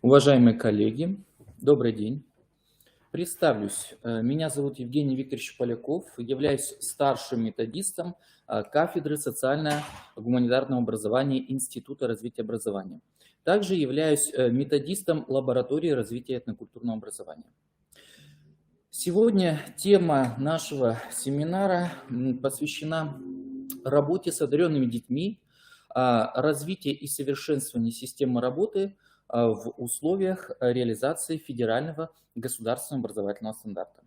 Уважаемые коллеги, добрый день. Представлюсь, меня зовут Евгений Викторович Поляков, являюсь старшим методистом кафедры социально-гуманитарного образования Института развития образования. Также являюсь методистом лаборатории развития этнокультурного образования. Сегодня тема нашего семинара посвящена работе с одаренными детьми, развитию и совершенствованию системы работы в условиях реализации федерального государственного образовательного стандарта.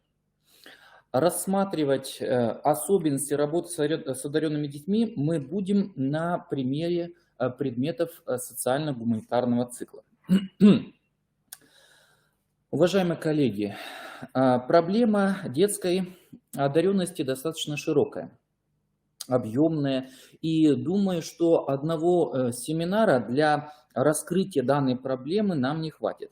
Рассматривать особенности работы с одаренными детьми мы будем на примере предметов социально-гуманитарного цикла. Уважаемые коллеги, проблема детской одаренности достаточно широкая, объемная, и думаю, что одного семинара для раскрытия данной проблемы нам не хватит.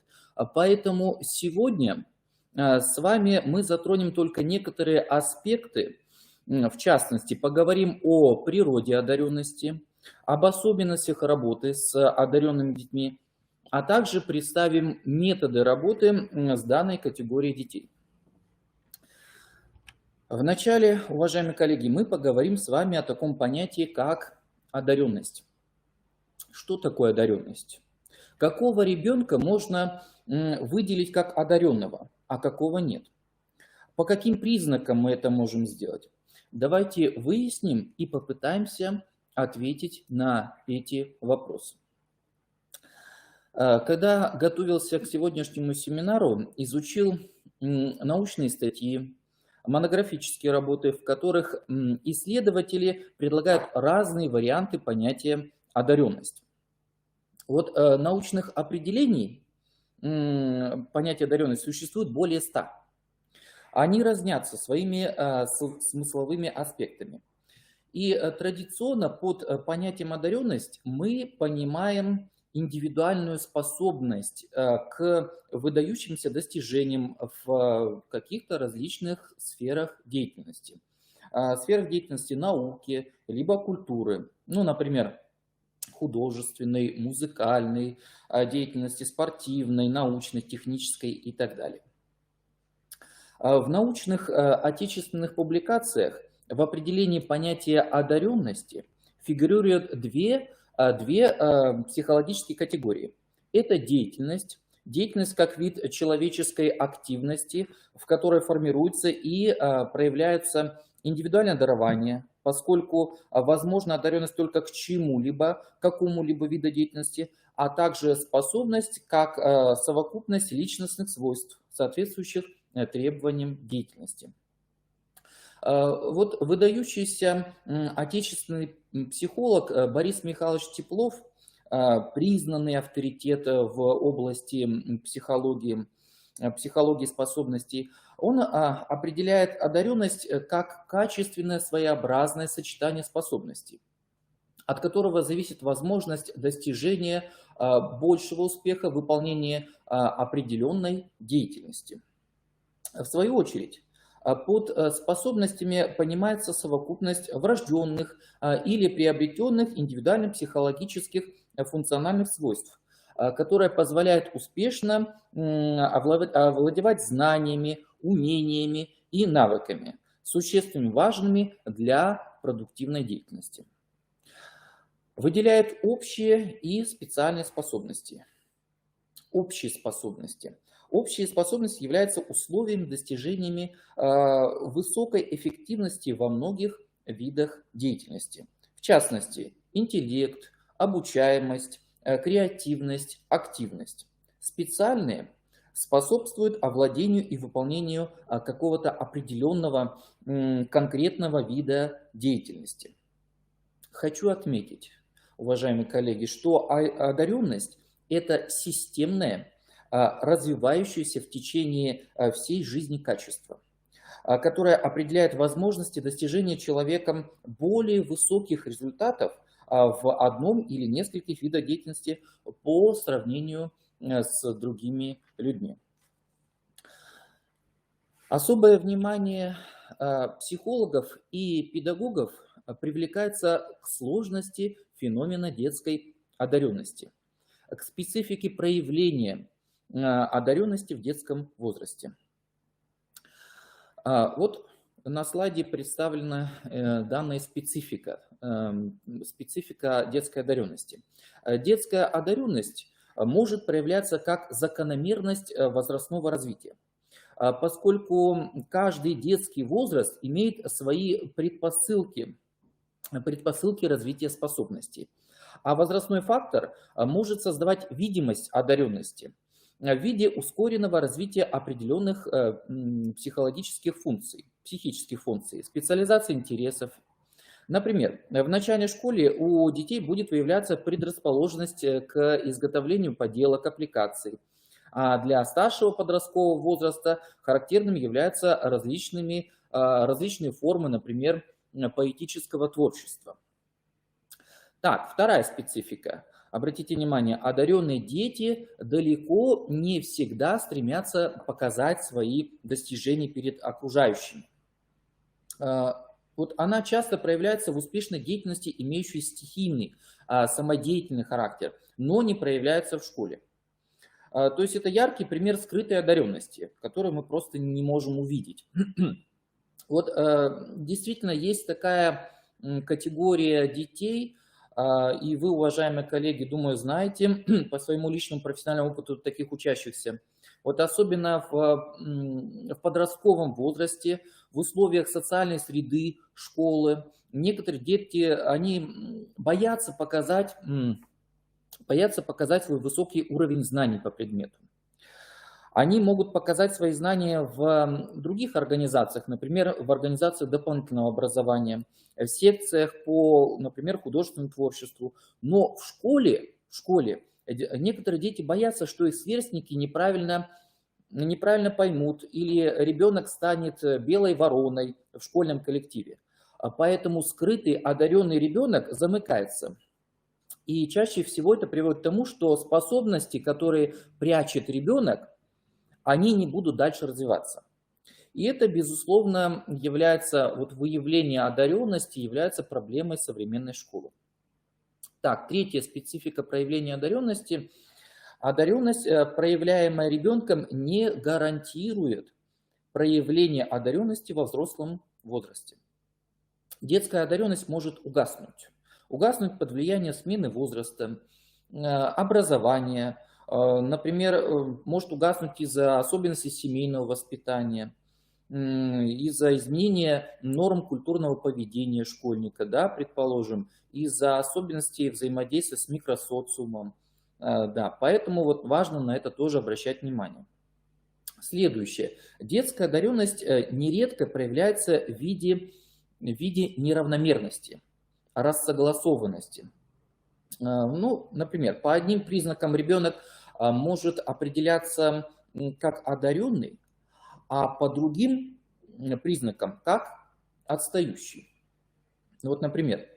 Поэтому сегодня с вами мы затронем только некоторые аспекты, в частности, поговорим о природе одаренности, об особенностях работы с одаренными детьми, а также представим методы работы с данной категорией детей. Вначале, уважаемые коллеги, мы поговорим с вами о таком понятии, как одаренность. Что такое одаренность? Какого ребенка можно выделить как одаренного, а какого нет? По каким признакам мы это можем сделать? Давайте выясним и попытаемся ответить на эти вопросы. Когда готовился к сегодняшнему семинару, изучил научные статьи, монографические работы, в которых исследователи предлагают разные варианты понятия одаренность. Вот научных определений понятия одаренность существует более 100. Они разнятся своими смысловыми аспектами. И традиционно под понятием одаренность мы понимаем индивидуальную способность к выдающимся достижениям в каких-то различных сферах деятельности. Сферах деятельности науки, либо культуры. Ну, например, художественной, музыкальной деятельности, спортивной, научной, технической и так далее. В научных отечественных публикациях в определении понятия одаренности фигурируют две психологические категории. Это деятельность как вид человеческой активности, в которой формируется и проявляется индивидуальное дарование, поскольку возможна одаренность только к чему-либо, какому-либо виду деятельности, а также способность как совокупность личностных свойств, соответствующих требованиям деятельности. Вот выдающийся отечественный психолог Борис Михайлович Теплов, признанный авторитет в области психологии способностей, он определяет одаренность как качественное своеобразное сочетание способностей, от которого зависит возможность достижения большего успеха в выполнении определенной деятельности. В свою очередь, под способностями понимается совокупность врожденных или приобретенных индивидуальных психологических функциональных свойств, которая позволяет успешно овладевать знаниями, умениями и навыками, существенно важными для продуктивной деятельности. Выделяет общие и специальные способности. Общие способности являются условием достижениями высокой эффективности во многих видах деятельности. В частности, интеллект, обучаемость, креативность, активность. Специальные способствуют овладению и выполнению какого-то определенного конкретного вида деятельности. Хочу отметить, уважаемые коллеги, что одаренность – это системное, развивающееся в течение всей жизни качество, которое определяет возможности достижения человеком более высоких результатов в одном или нескольких видах деятельности по сравнению с другими людьми. Особое внимание психологов и педагогов привлекается к сложности феномена детской одаренности, к специфике проявления одаренности в детском возрасте. Вот на слайде представлена данная специфика, специфика детской одаренности. Детская одаренность может проявляться как закономерность возрастного развития, поскольку каждый детский возраст имеет свои предпосылки развития способностей. А возрастной фактор может создавать видимость одаренности в виде ускоренного развития определенных психических функций, специализации интересов. Например, в начальной школе у детей будет выявляться предрасположенность к изготовлению поделок, аппликаций. А для старшего подросткового возраста характерными являются различные формы, например, поэтического творчества. Так, вторая специфика. Обратите внимание, одаренные дети далеко не всегда стремятся показать свои достижения перед окружающими. Вот она часто проявляется в успешной деятельности, имеющей стихийный, самодеятельный характер, но не проявляется в школе. То есть это яркий пример скрытой одаренности, которую мы просто не можем увидеть. Вот действительно есть такая категория детей, и вы, уважаемые коллеги, думаю, знаете по своему личному профессиональному опыту таких учащихся. Вот особенно в подростковом возрасте, в условиях социальной среды, школы, некоторые дети, они боятся показать свой высокий уровень знаний по предмету. Они могут показать свои знания в других организациях, например, в организации дополнительного образования, в секциях по, например, художественному творчеству. Но в школе некоторые дети боятся, что их сверстники неправильно поймут, или ребенок станет белой вороной в школьном коллективе. Поэтому скрытый, одаренный ребенок замыкается. И чаще всего это приводит к тому, что способности, которые прячет ребенок, они не будут дальше развиваться. И это, безусловно, выявление одаренности является проблемой современной школы. Так, третья специфика проявления одаренности. Одаренность, проявляемая ребенком, не гарантирует проявление одаренности во взрослом возрасте. Детская одаренность может угаснуть под влиянием смены возраста, образования. Например, может угаснуть из-за особенностей семейного воспитания, из-за изменения норм культурного поведения школьника, да, предположим, из-за особенностей взаимодействия с микросоциумом. Да, поэтому вот важно на это тоже обращать внимание. Следующее. Детская одаренность нередко проявляется в виде неравномерности, рассогласованности. Ну, например, по одним признакам ребенок может определяться как одаренный, а по другим признакам как отстающий. Вот, например,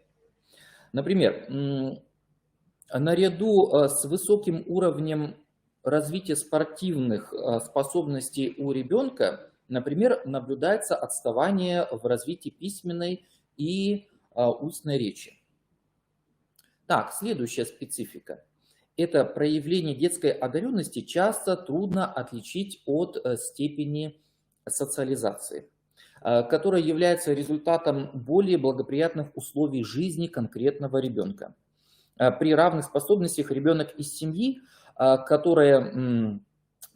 наряду с высоким уровнем развития спортивных способностей у ребенка, например, наблюдается отставание в развитии письменной и устной речи. Так, следующая специфика. Это проявление детской одаренности часто трудно отличить от степени социализации, которая является результатом более благоприятных условий жизни конкретного ребенка. При равных способностях ребенок из семьи, которая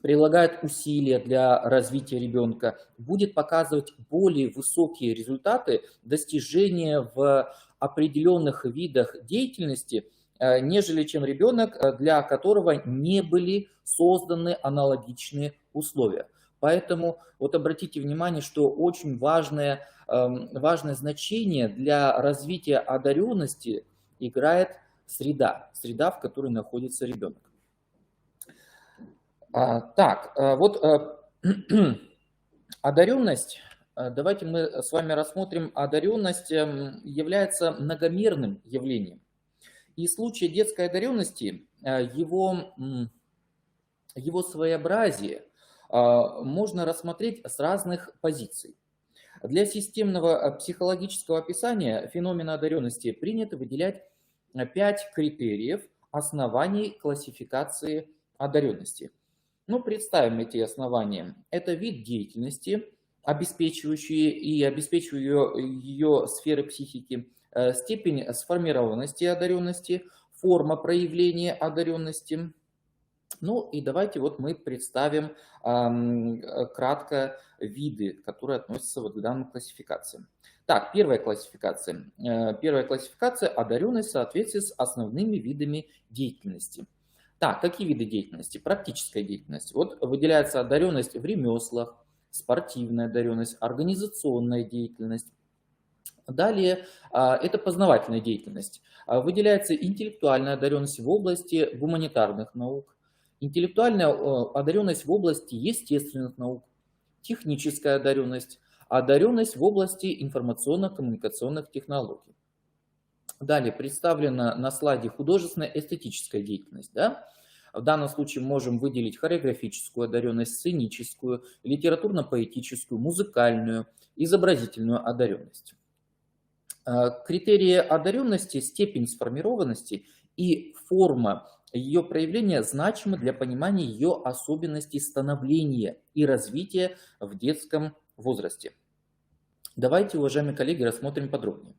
прилагает усилия для развития ребенка, будет показывать более высокие результаты достижения в определенных видах деятельности, нежели чем ребенок, для которого не были созданы аналогичные условия. Поэтому вот обратите внимание, что очень важное значение для развития одаренности играет среда, в которой находится ребенок. Так, вот одаренность, давайте мы с вами рассмотрим, одаренность является многомерным явлением. И в случае детской одаренности его своеобразие можно рассмотреть с разных позиций. Для системного психологического описания феномена одаренности принято выделять 5 критериев оснований классификации одаренности. Ну, представим эти основания. Это вид деятельности, обеспечивающий и обеспечивающий ее сферы психики, степень сформированности одаренности, форма проявления одаренности. Ну и давайте вот мы представим кратко виды, которые относятся вот к данным классификациям. Так, первая классификация. Первая классификация – одаренность в соответствии с основными видами деятельности. Так, какие виды деятельности? Практическая деятельность. Вот выделяется одаренность в ремеслах, спортивная одаренность, организационная деятельность. Далее это познавательная деятельность. Выделяется интеллектуальная одаренность в области гуманитарных наук, интеллектуальная одаренность в области естественных наук, техническая одаренность в области информационно-коммуникационных технологий. Далее представлена на слайде художественная эстетическая деятельность. Да? В данном случае можем выделить хореографическую одаренность, сценическую, литературно-поэтическую, музыкальную, изобразительную одаренность. Критерии одаренности, степень сформированности и форма ее проявления значимы для понимания ее особенностей становления и развития в детском возрасте. Давайте, уважаемые коллеги, рассмотрим подробнее.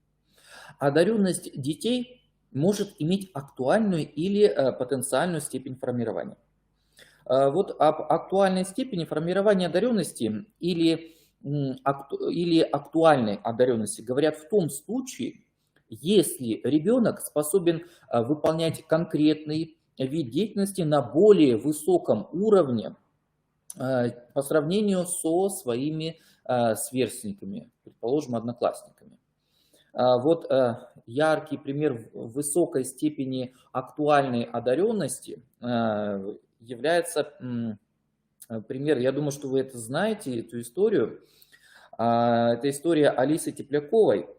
Одаренность детей может иметь актуальную или потенциальную степень формирования. Вот об актуальной степени формирования одаренности или актуальной одаренности говорят в том случае, если ребенок способен выполнять конкретный вид деятельности на более высоком уровне по сравнению со своими сверстниками, предположим, одноклассниками. Вот яркий пример высокой степени актуальной одаренности является пример, я думаю, что вы это знаете, эту историю. Это история Алисы Тепляковой.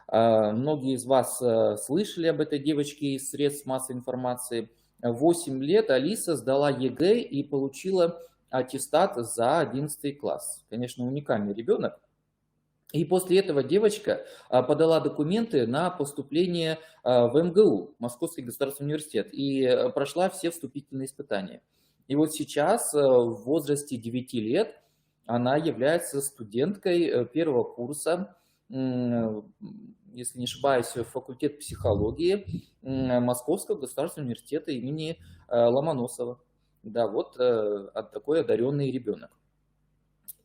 Многие из вас слышали об этой девочке из средств массовой информации. 8 лет Алиса сдала ЕГЭ и получила аттестат за 11 класс. Конечно, уникальный ребенок. И после этого девочка подала документы на поступление в МГУ, Московский государственный университет, и прошла все вступительные испытания. И вот сейчас в возрасте 9 лет она является студенткой первого курса, если не ошибаюсь, факультет психологии Московского государственного университета имени Ломоносова. Да, вот такой одаренный ребенок.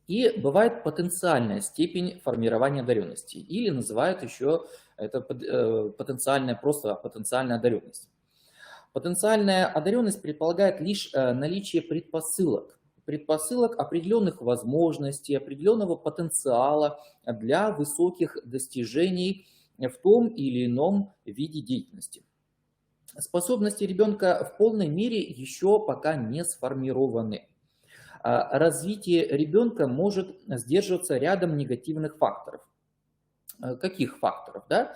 И бывает потенциальная степень формирования одаренности, или называют еще это просто потенциальная одаренность. Потенциальная одаренность предполагает лишь наличие предпосылок определенных возможностей, определенного потенциала для высоких достижений в том или ином виде деятельности. Способности ребенка в полной мере еще пока не сформированы. Развитие ребенка может сдерживаться рядом негативных факторов. Каких факторов? Да?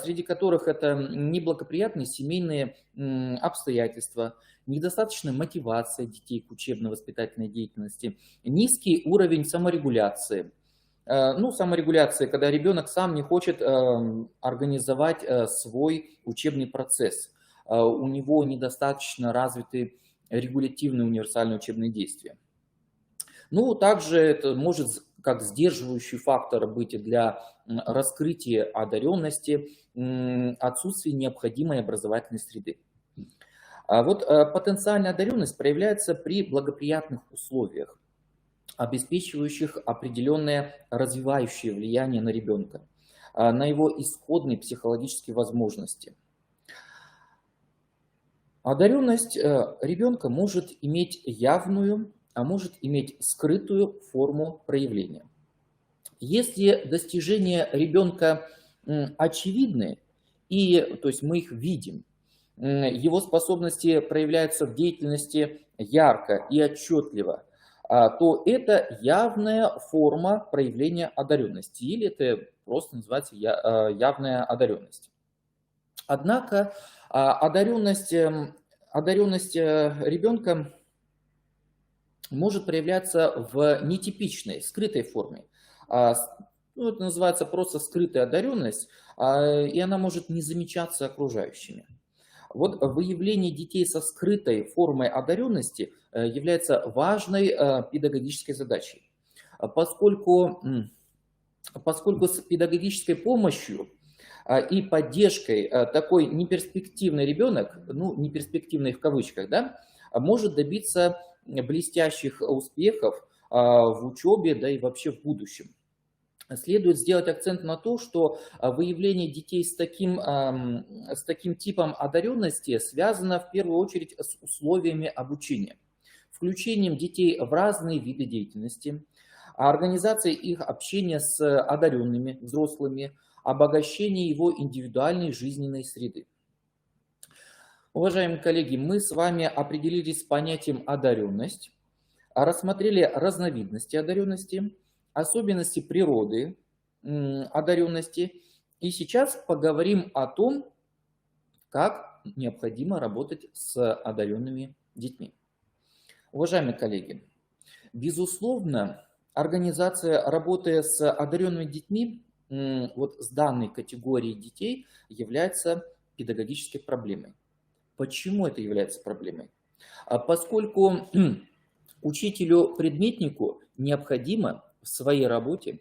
Среди которых это неблагоприятные семейные обстоятельства, недостаточная мотивация детей к учебно-воспитательной деятельности, низкий уровень саморегуляции. Ну, саморегуляция, когда ребенок сам не хочет организовать свой учебный процесс. У него недостаточно развиты регулятивные универсальные учебные действия. Ну, также это может как сдерживающий фактор быть для раскрытия одаренности, отсутствие необходимой образовательной среды. А вот потенциальная одаренность проявляется при благоприятных условиях, обеспечивающих определенное развивающее влияние на ребенка, на его исходные психологические возможности. Одаренность ребенка может иметь явную, а может иметь скрытую форму проявления. Если достижения ребенка очевидны, то есть мы их видим, его способности проявляются в деятельности ярко и отчетливо, то это явная форма проявления одаренности, или это просто называется явная одаренность. Однако одаренность ребенка может проявляться в нетипичной, скрытой форме. Ну, это называется просто скрытая одаренность, и она может не замечаться окружающими. Вот выявление детей со скрытой формой одаренности является важной педагогической задачей, поскольку с педагогической помощью и поддержкой такой неперспективный ребенок, ну, неперспективный в кавычках, да, может добиться блестящих успехов в учебе, да и вообще в будущем. Следует сделать акцент на то, что выявление детей с таким типом одаренности связано в первую очередь с условиями обучения, включением детей в разные виды деятельности, организацией их общения с одаренными взрослыми, обогащение его индивидуальной жизненной среды. Уважаемые коллеги, мы с вами определились с понятием одаренность, рассмотрели разновидности одаренности, особенности природы одаренности. И сейчас поговорим о том, как необходимо работать с одаренными детьми. Уважаемые коллеги, безусловно, организация работы с одаренными детьми, вот с данной категорией детей, является педагогической проблемой. Почему это является проблемой? Поскольку учителю-предметнику необходимо в своей работе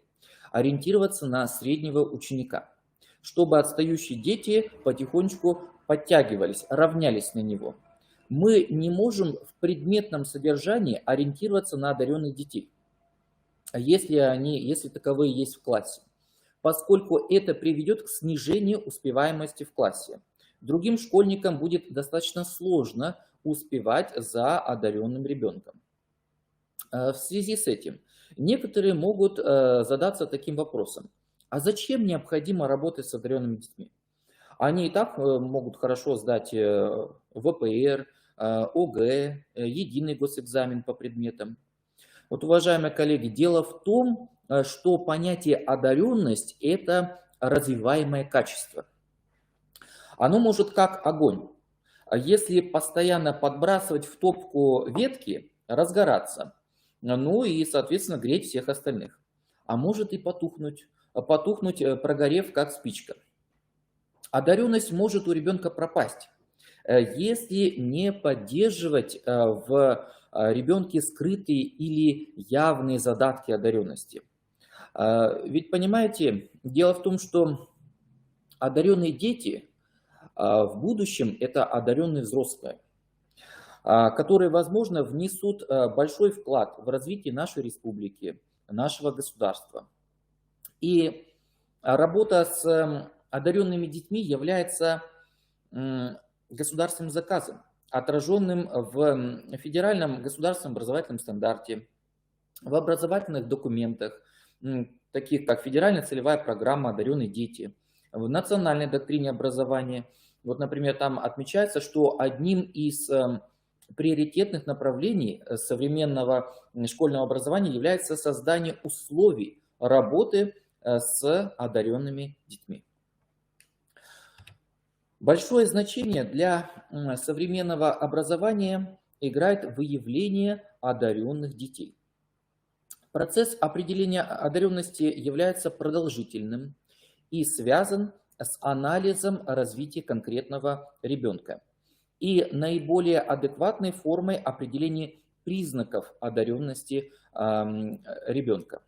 ориентироваться на среднего ученика, чтобы отстающие дети потихонечку подтягивались, равнялись на него. Мы не можем в предметном содержании ориентироваться на одаренных детей, если таковые есть в классе, поскольку это приведет к снижению успеваемости в классе. Другим школьникам будет достаточно сложно успевать за одаренным ребенком. В связи с этим некоторые могут задаться таким вопросом: а зачем необходимо работать с одаренными детьми? Они и так могут хорошо сдать ВПР, ОГЭ, единый госэкзамен по предметам. Вот, уважаемые коллеги, дело в том, что понятие одаренность – это развиваемое качество. Оно может как огонь. Если постоянно подбрасывать в топку ветки, разгораться, ну и, соответственно, греть всех остальных. А может и потухнуть, прогорев как спичка. Одаренность может у ребенка пропасть, если не поддерживать в ребенке скрытые или явные задатки одаренности. Ведь, понимаете, дело в том, что одаренные дети в будущем – это одаренные взрослые, которые, возможно, внесут большой вклад в развитие нашей республики, нашего государства. И работа с одаренными детьми является государственным заказом, отраженным в федеральном государственном образовательном стандарте, в образовательных документах, таких как федеральная целевая программа «Одаренные дети», в национальной доктрине образования. Вот, например, там отмечается, что одним из приоритетных направлений современного школьного образования является создание условий работы с одаренными детьми. Большое значение для современного образования играет выявление одаренных детей. Процесс определения одаренности является продолжительным и связан с анализом развития конкретного ребенка и наиболее адекватной формой определения признаков одаренности ребенка.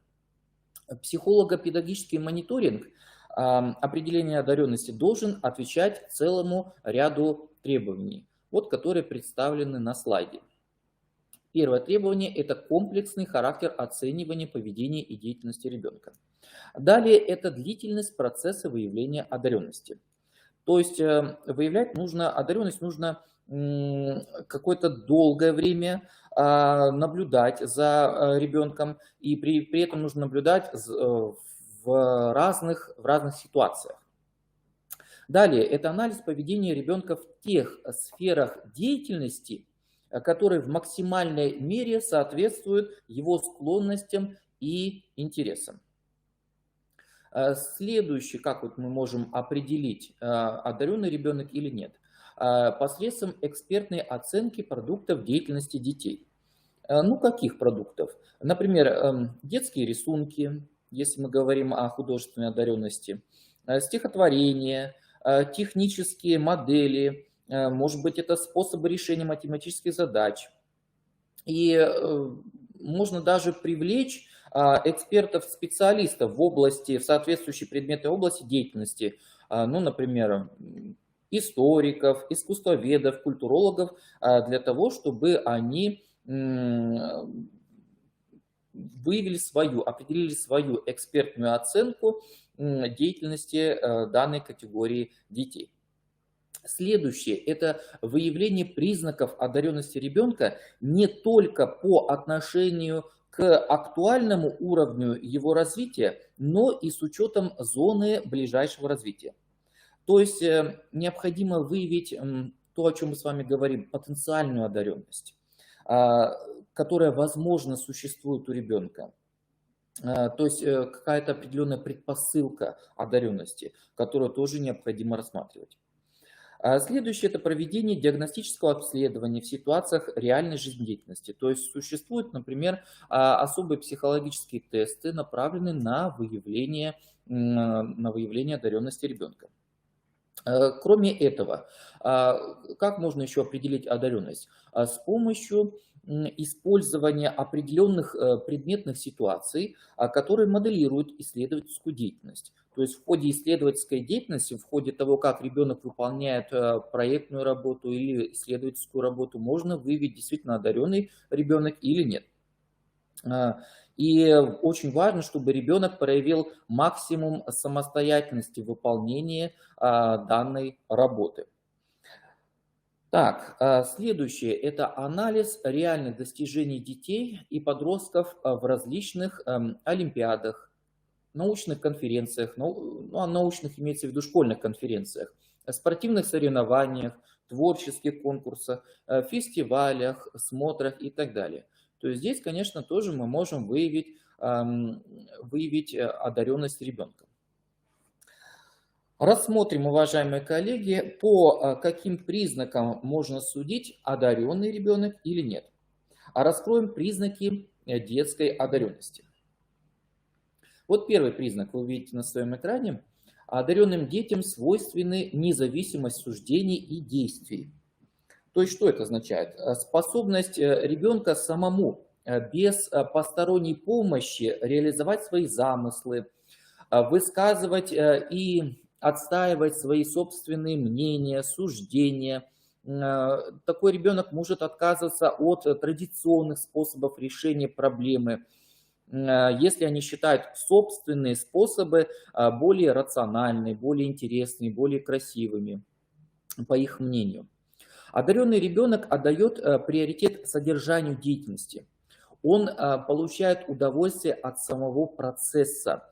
Психолого-педагогический мониторинг определения одаренности должен отвечать целому ряду требований, вот которые представлены на слайде. Первое требование – это комплексный характер оценивания поведения и деятельности ребенка. Далее это длительность процесса выявления одаренности. То есть выявлять одаренность нужно какое-то долгое время, наблюдать за ребенком, и при этом нужно наблюдать в разных ситуациях. Далее это анализ поведения ребенка в тех сферах деятельности, которые в максимальной мере соответствуют его склонностям и интересам. Следующее, как вот мы можем определить, одаренный ребенок или нет, посредством экспертной оценки продуктов деятельности детей. Ну, каких продуктов? Например, детские рисунки, если мы говорим о художественной одаренности, стихотворения, технические модели, может быть, это способы решения математических задач. И можно даже привлечь экспертов-специалистов в области, в соответствующей предметной области деятельности, ну, например, историков, искусствоведов, культурологов, для того, чтобы они выявили свою, определили свою экспертную оценку деятельности данной категории детей. Следующее – это выявление признаков одаренности ребенка не только по отношению к актуальному уровню его развития, но и с учетом зоны ближайшего развития. То есть необходимо выявить то, о чем мы с вами говорим, потенциальную одаренность, которая, возможно, существует у ребенка. То есть какая-то определенная предпосылка одаренности, которую тоже необходимо рассматривать. Следующее – это проведение диагностического обследования в ситуациях реальной жизнедеятельности. То есть существуют, например, особые психологические тесты, направленные на выявление одаренности ребенка. Кроме этого, как можно еще определить одаренность? С помощью использования определенных предметных ситуаций, которые моделируют исследовательскую деятельность. То есть в ходе исследовательской деятельности, в ходе того, как ребенок выполняет проектную работу или исследовательскую работу, можно выявить, действительно одаренный ребенок или нет. И очень важно, чтобы ребенок проявил максимум самостоятельности в выполнении данной работы. Так, следующее – это анализ реальных достижений детей и подростков в различных олимпиадах, научных конференциях, научных имеется в виду школьных конференциях, спортивных соревнованиях, творческих конкурсах, фестивалях, смотрах и так далее. То есть здесь, конечно, тоже мы можем выявить одаренность ребенка. Рассмотрим, уважаемые коллеги, по каким признакам можно судить, одаренный ребенок или нет. Раскроем признаки детской одаренности. Вот первый признак вы видите на своем экране. Одаренным детям свойственны независимость суждений и действий. То есть что это означает? Способность ребенка самому, без посторонней помощи, реализовать свои замыслы, высказывать и отстаивать свои собственные мнения, суждения. Такой ребенок может отказываться от традиционных способов решения проблемы, если они считают собственные способы более рациональными, более интересными, более красивыми, по их мнению. Одаренный ребенок отдает приоритет содержанию деятельности. Он получает удовольствие от самого процесса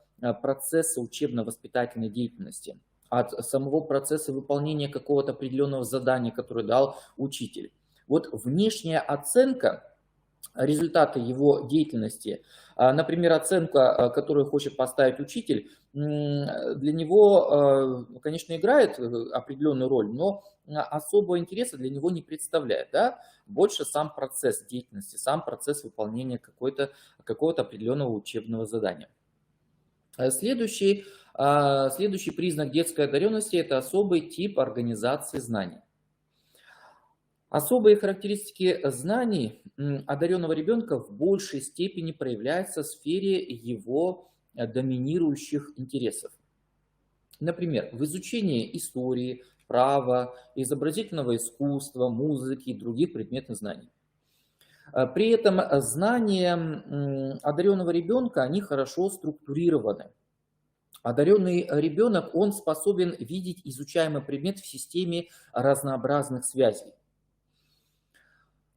учебно-воспитательной деятельности, от самого процесса выполнения какого-то определенного задания, которое дал учитель. Вот внешняя оценка результата его деятельности, например, оценка, которую хочет поставить учитель, для него, конечно, играет определенную роль, но особого интереса для него не представляет. Да? Больше сам процесс деятельности, сам процесс выполнения какого-то определенного учебного задания. Следующий признак детской одаренности – это особый тип организации знаний. Особые характеристики знаний одаренного ребенка в большей степени проявляются в сфере его доминирующих интересов. Например, в изучении истории, права, изобразительного искусства, музыки и других предметных знаний. При этом знания одаренного ребенка, они хорошо структурированы. Одаренный ребенок, он способен видеть изучаемый предмет в системе разнообразных связей.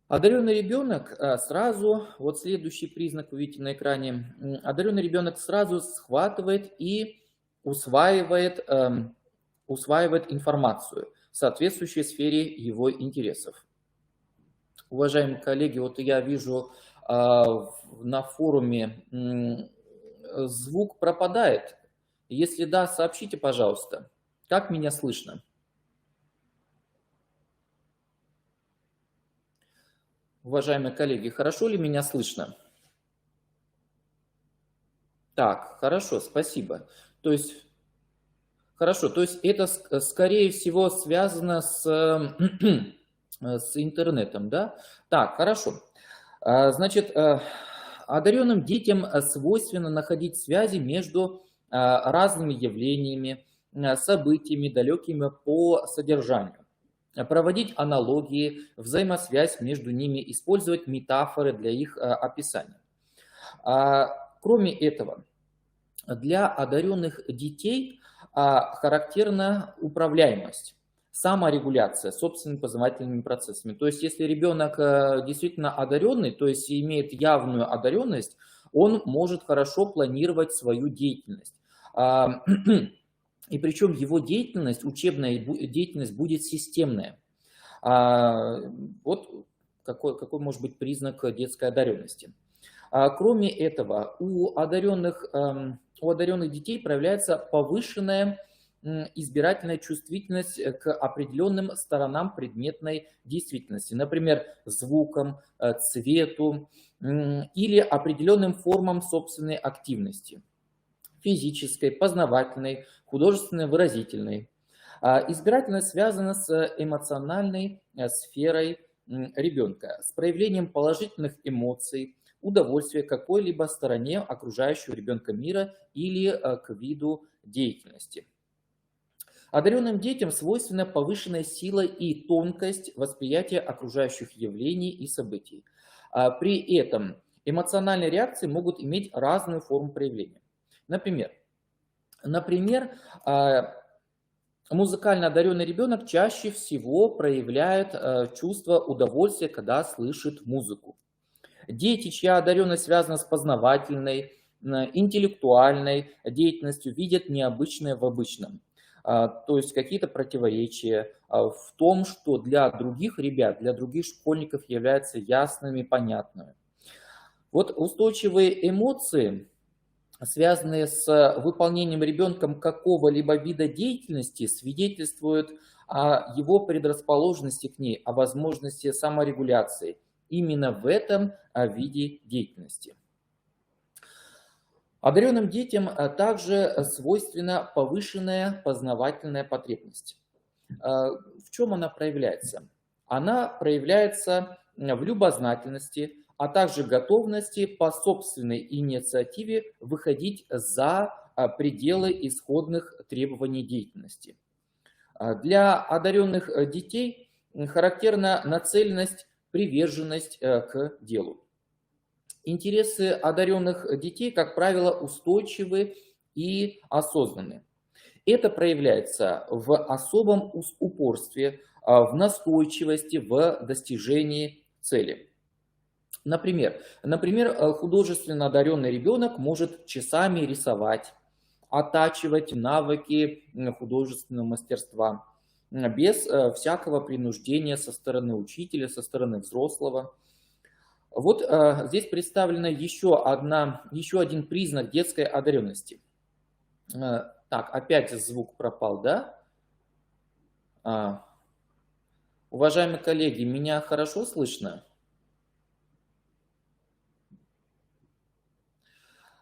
Одаренный ребенок сразу, вот следующий признак вы видите на экране, одаренный ребенок сразу схватывает и усваивает информацию, соответствующую сфере его интересов. Уважаемые коллеги, вот я вижу на форуме звук пропадает. Если да, сообщите, пожалуйста, как меня слышно. Уважаемые коллеги, хорошо ли меня слышно? Так, хорошо, спасибо. То есть Хорошо, то есть это, скорее всего, связано с интернетом, да? Так, хорошо. Значит, одаренным детям свойственно находить связи между разными явлениями, событиями, далекими по содержанию, проводить аналогии, взаимосвязь между ними, использовать метафоры для их описания. Кроме этого, для одаренных детей характерна управляемость, саморегуляция собственными познавательными процессами. То есть если ребенок действительно одаренный, то есть имеет явную одаренность, он может хорошо планировать свою деятельность. И причем его деятельность, учебная деятельность будет системная. Вот какой может быть признак детской одаренности. Кроме этого, у одаренных детей проявляется повышенная избирательная чувствительность к определенным сторонам предметной действительности, например, звукам, цвету или определенным формам собственной активности, физической, познавательной, художественной, выразительной. Избирательность связана с эмоциональной сферой ребенка, с проявлением положительных эмоций, удовольствия к какой-либо стороне окружающего ребенка мира или к виду деятельности. Одаренным детям свойственна повышенная сила и тонкость восприятия окружающих явлений и событий. При этом эмоциональные реакции могут иметь разную форму проявления. Например, музыкально одаренный ребенок чаще всего проявляет чувство удовольствия, когда слышит музыку. Дети, чья одаренность связана с познавательной, интеллектуальной деятельностью, видят необычное в обычном. То есть какие-то противоречия в том, что для других ребят, для других школьников являются ясными, понятными. Вот устойчивые эмоции, связанные с выполнением ребенком какого-либо вида деятельности, свидетельствуют о его предрасположенности к ней, о возможности саморегуляции именно в этом виде деятельности. Одаренным детям также свойственна повышенная познавательная потребность. В чем она проявляется? Она проявляется в любознательности, а также готовности по собственной инициативе выходить за пределы исходных требований деятельности. Для одаренных детей характерна нацеленность, приверженность к делу. Интересы одаренных детей, как правило, устойчивы и осознанны. Это проявляется в особом упорстве, в настойчивости в достижении цели. Например, художественно одаренный ребенок может часами рисовать, оттачивать навыки художественного мастерства без всякого принуждения со стороны учителя, со стороны взрослого. Вот здесь представлен еще один признак детской одаренности. Так, опять звук пропал, да? Уважаемые коллеги, меня хорошо слышно?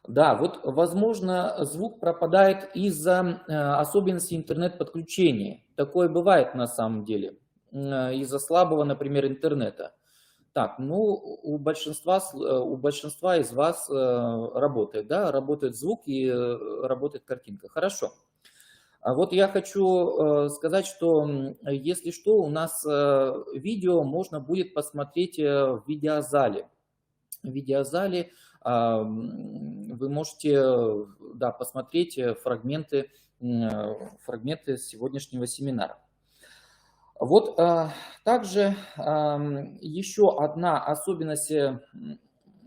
Да, вот, возможно, звук пропадает из-за особенностей интернет-подключения. Такое бывает на самом деле, из-за слабого, например, интернета. Так, ну, у большинства из вас работает, да, работает звук и работает картинка. Хорошо. А вот я хочу сказать, что если что, у нас видео можно будет посмотреть в видеозале. В видеозале вы можете, да, посмотреть фрагменты сегодняшнего семинара. Вот также еще одна особенность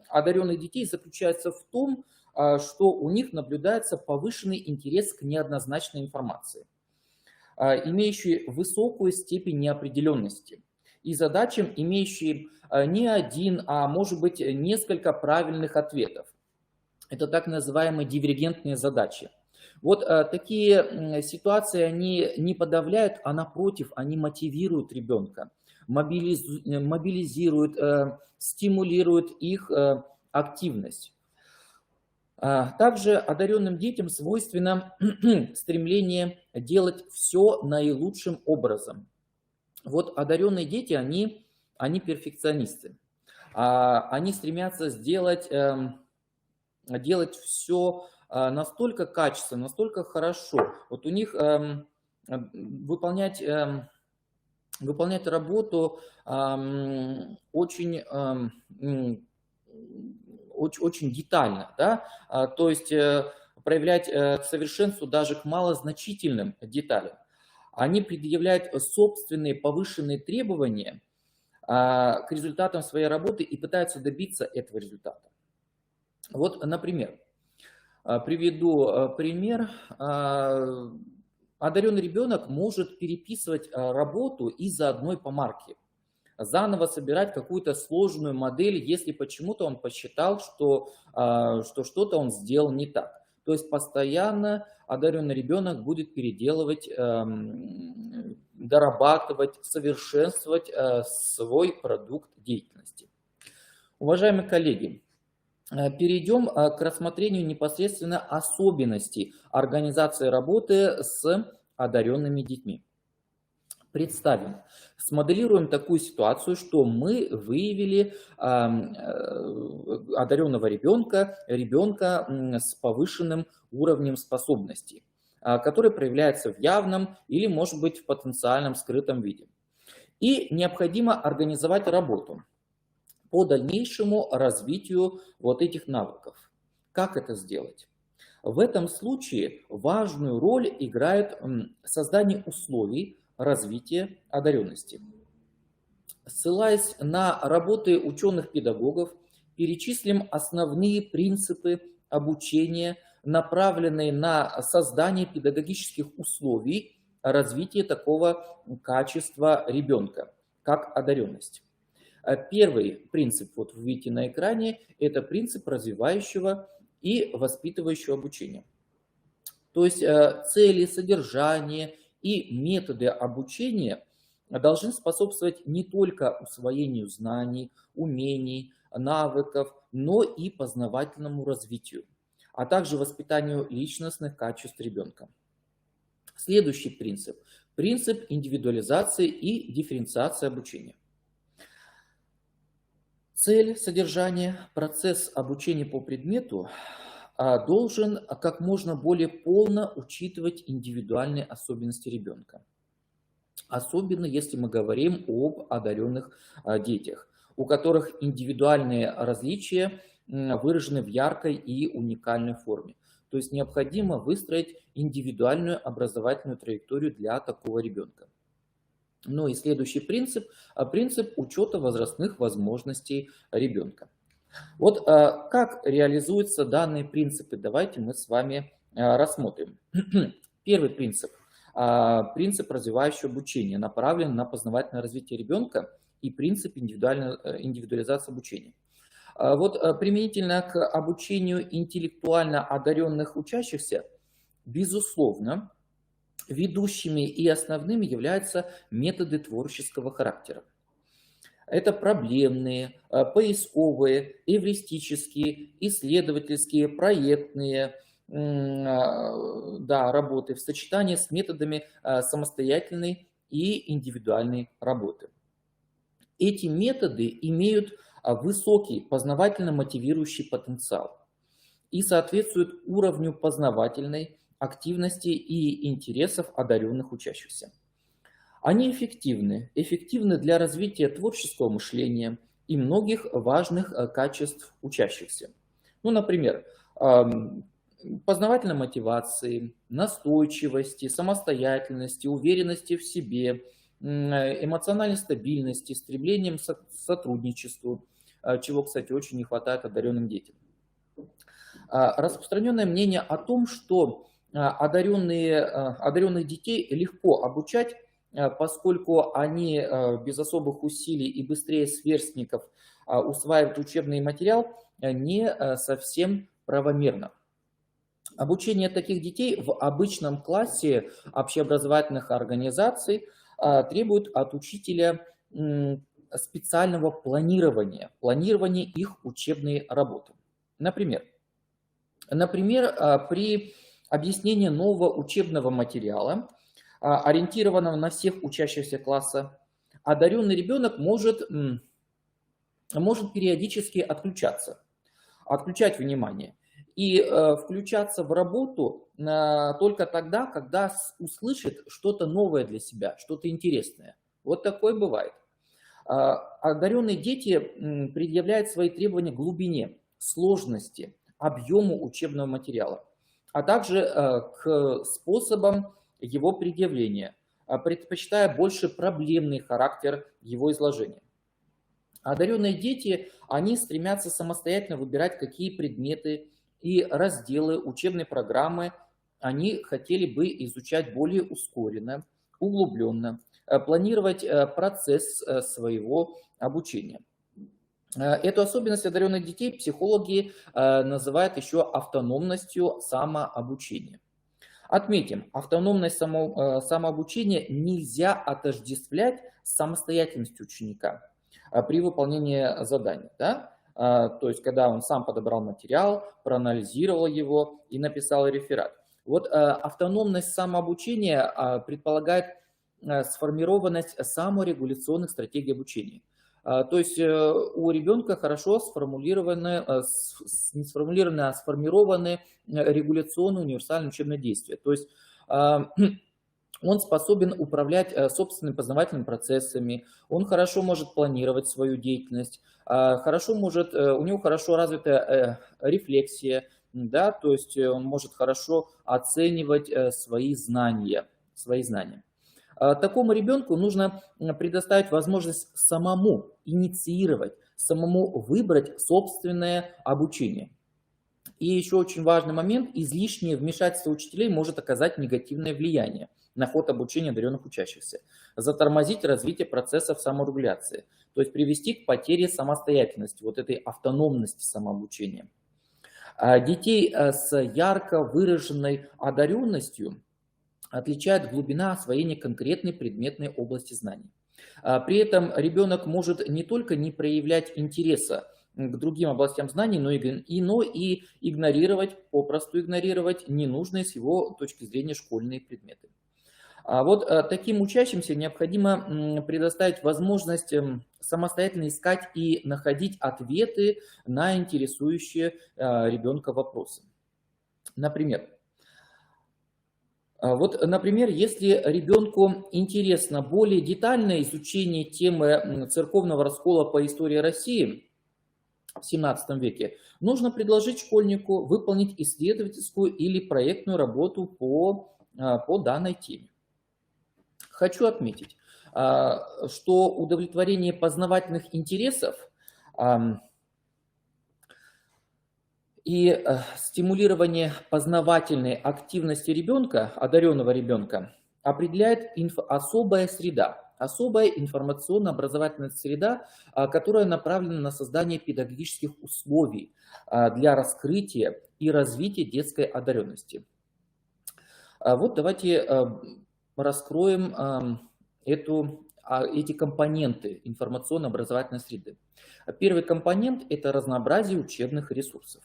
одаренных детей заключается в том, что у них наблюдается повышенный интерес к неоднозначной информации, имеющей высокую степень неопределенности, и задачам, имеющие не один, а может быть несколько правильных ответов. Это так называемые дивергентные задачи. Вот такие ситуации, они не подавляют, а напротив, они мотивируют ребенка, мобилизируют, стимулируют их активность. Также одаренным детям свойственно стремление делать все наилучшим образом. Вот одаренные дети, они перфекционисты. Они стремятся делать все настолько качественно, настолько хорошо. Вот у них выполнять работу очень, очень детально, да? То есть проявлять к совершенству даже к малозначительным деталям. Они предъявляют собственные повышенные требования к результатам своей работы и пытаются добиться этого результата. Вот, например, приведу пример. Одаренный ребенок может переписывать работу из-за одной помарки, заново собирать какую-то сложную модель, если почему-то он посчитал, что что-то он сделал не так. То есть постоянно одаренный ребенок будет переделывать, дорабатывать, совершенствовать свой продукт деятельности. Уважаемые коллеги, перейдем к рассмотрению непосредственно особенностей организации работы с одаренными детьми. Представим, смоделируем такую ситуацию, что мы выявили одаренного ребенка с повышенным уровнем способностей, который проявляется в явном или, может быть, в потенциальном скрытом виде. И необходимо организовать работу по дальнейшему развитию вот этих навыков. Как это сделать? В этом случае важную роль играет создание условий развития одаренности. Ссылаясь на работы ученых-педагогов, перечислим основные принципы обучения, направленные на создание педагогических условий развития такого качества ребенка, как одаренность. Первый принцип, вот вы видите на экране, это принцип развивающего и воспитывающего обучения. То есть цели, содержание и методы обучения должны способствовать не только усвоению знаний, умений, навыков, но и познавательному развитию, а также воспитанию личностных качеств ребенка. Следующий принцип – принцип индивидуализации и дифференциации обучения. Цель, содержание, процесс обучения по предмету должен как можно более полно учитывать индивидуальные особенности ребенка. Особенно если мы говорим об одаренных детях, у которых индивидуальные различия выражены в яркой и уникальной форме. То есть необходимо выстроить индивидуальную образовательную траекторию для такого ребенка. Ну и следующий принцип – принцип учета возрастных возможностей ребенка. Вот как реализуются данные принципы, давайте мы с вами рассмотрим. Первый принцип – принцип развивающего обучения, направлен на познавательное развитие ребенка, и принцип индивидуализации обучения. Вот применительно к обучению интеллектуально одаренных учащихся, безусловно, ведущими и основными являются методы творческого характера. Это проблемные, поисковые, эвристические, исследовательские, проектные работы в сочетании с методами самостоятельной и индивидуальной работы. Эти методы имеют высокий познавательно-мотивирующий потенциал и соответствуют уровню познавательной активности и интересов одаренных учащихся. Они эффективны для развития творческого мышления и многих важных качеств учащихся. Ну, например, познавательной мотивации, настойчивости, самостоятельности, уверенности в себе, эмоциональной стабильности, стремлением к сотрудничеству, чего, кстати, очень не хватает одаренным детям. Распространенное мнение о том, что одаренных детей легко обучать, поскольку они без особых усилий и быстрее сверстников усваивают учебный материал, не совсем правомерно. Обучение таких детей в обычном классе общеобразовательных организаций требует от учителя специального планирования их учебной работы. Например, Например, при объяснении нового учебного материала, ориентированного на всех учащихся класса, одаренный ребенок может периодически отключать внимание и включаться в работу только тогда, когда услышит что-то новое для себя, что-то интересное. Вот такое бывает. Одаренные дети предъявляют свои требования к глубине, сложности, объему учебного материала, а также к способам его предъявления, предпочитая больше проблемный характер его изложения. Одаренные дети, они стремятся самостоятельно выбирать, какие предметы и разделы учебной программы они хотели бы изучать более ускоренно, углубленно, планировать процесс своего обучения. Эту особенность одаренных детей психологи называют еще автономностью самообучения. Отметим, автономность самообучения нельзя отождествлять с самостоятельностью ученика при выполнении заданий. Да? То есть, когда он сам подобрал материал, проанализировал его и написал реферат. Вот автономность самообучения предполагает сформированность саморегуляционных стратегий обучения. То есть у ребенка хорошо сформулированы регуляционные универсальные учебные действия. То есть он способен управлять собственными познавательными процессами, он хорошо может планировать свою деятельность, у него хорошо развита рефлексия, да, то есть он может хорошо оценивать свои знания. Такому ребенку нужно предоставить возможность самому инициировать, самому выбрать собственное обучение. И еще очень важный момент: излишнее вмешательство учителей может оказать негативное влияние на ход обучения одаренных учащихся, затормозить развитие процессов саморегуляции, то есть привести к потере самостоятельности, вот этой автономности самообучения. Детей с ярко выраженной одаренностью отличает глубина освоения конкретной предметной области знаний. При этом ребенок может не только не проявлять интереса к другим областям знаний, но и попросту игнорировать ненужные с его точки зрения школьные предметы. Вот таким учащимся необходимо предоставить возможность самостоятельно искать и находить ответы на интересующие ребенка вопросы. Например, если ребенку интересно более детальное изучение темы церковного раскола по истории России в XVII веке, нужно предложить школьнику выполнить исследовательскую или проектную работу по данной теме. Хочу отметить, что удовлетворение познавательных интересов и стимулирование познавательной активности ребенка, одаренного ребенка, определяет особая информационно-образовательная среда, которая направлена на создание педагогических условий для раскрытия и развития детской одаренности. Вот давайте раскроем эти компоненты информационно-образовательной среды. Первый компонент – это разнообразие учебных ресурсов.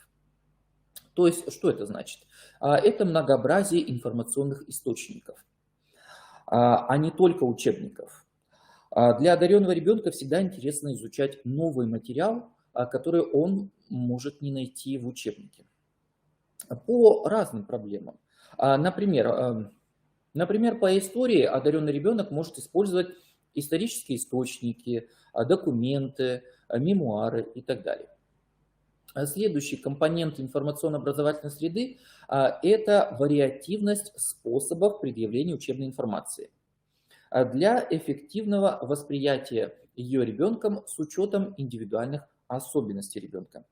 То есть, что это значит? Это многообразие информационных источников, а не только учебников. Для одаренного ребенка всегда интересно изучать новый материал, который он может не найти в учебнике. По разным проблемам. Например, по истории одаренный ребенок может использовать исторические источники, документы, мемуары и так далее. Следующий компонент информационно-образовательной среды – это вариативность способов предъявления учебной информации для эффективного восприятия ее ребенком с учетом индивидуальных особенностей ребенка.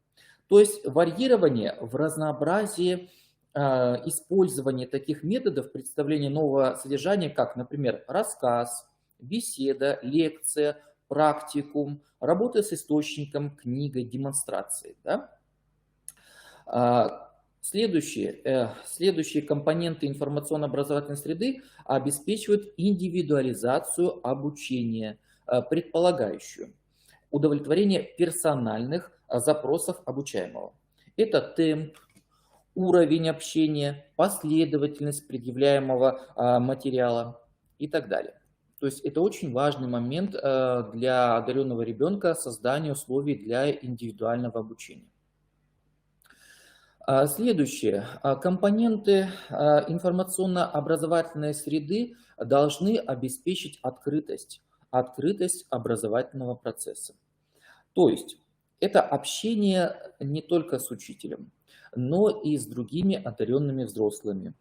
То есть варьирование в разнообразии использования таких методов представления нового содержания, как, например, рассказ, беседа, лекция, практикум, работа с источником, книгой, демонстрацией. Да? Следующие компоненты информационно-образовательной среды обеспечивают индивидуализацию обучения, предполагающую удовлетворение персональных запросов обучаемого. Это темп, уровень общения, последовательность предъявляемого материала и так далее. То есть это очень важный момент для одаренного ребенка создания условий для индивидуального обучения. Следующее. Компоненты информационно-образовательной среды должны обеспечить открытость образовательного процесса. То есть это общение не только с учителем, но и с другими одаренными взрослыми,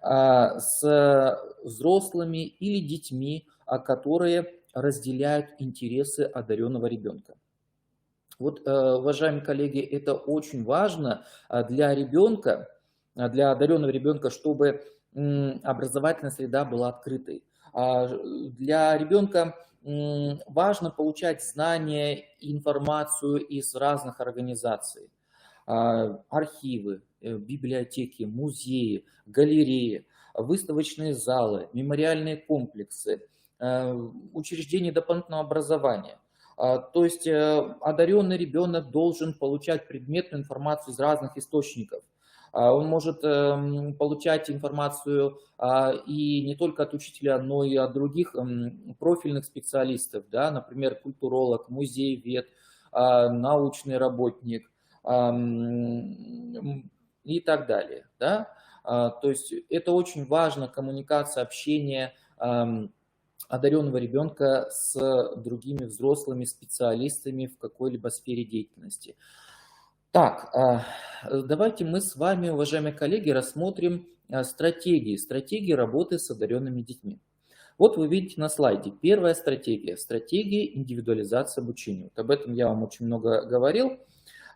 с взрослыми или детьми, которые разделяют интересы одаренного ребенка. Вот, уважаемые коллеги, это очень важно для ребенка, для одаренного ребенка, чтобы образовательная среда была открытой. Для ребенка важно получать знания и информацию из разных организаций. Архивы, библиотеки, музеи, галереи, выставочные залы, мемориальные комплексы, учреждения дополнительного образования. То есть одаренный ребенок должен получать предметную информацию из разных источников. Он может получать информацию и не только от учителя, но и от других профильных специалистов, да, например, культуролог, музеевед, научный работник и так далее. Да? То есть это очень важно, коммуникация, общение одаренного ребенка с другими взрослыми специалистами в какой-либо сфере деятельности. Так, давайте мы с вами, уважаемые коллеги, рассмотрим стратегии работы с одаренными детьми. Вот вы видите на слайде первая стратегия индивидуализации обучения. Вот об этом я вам очень много говорил,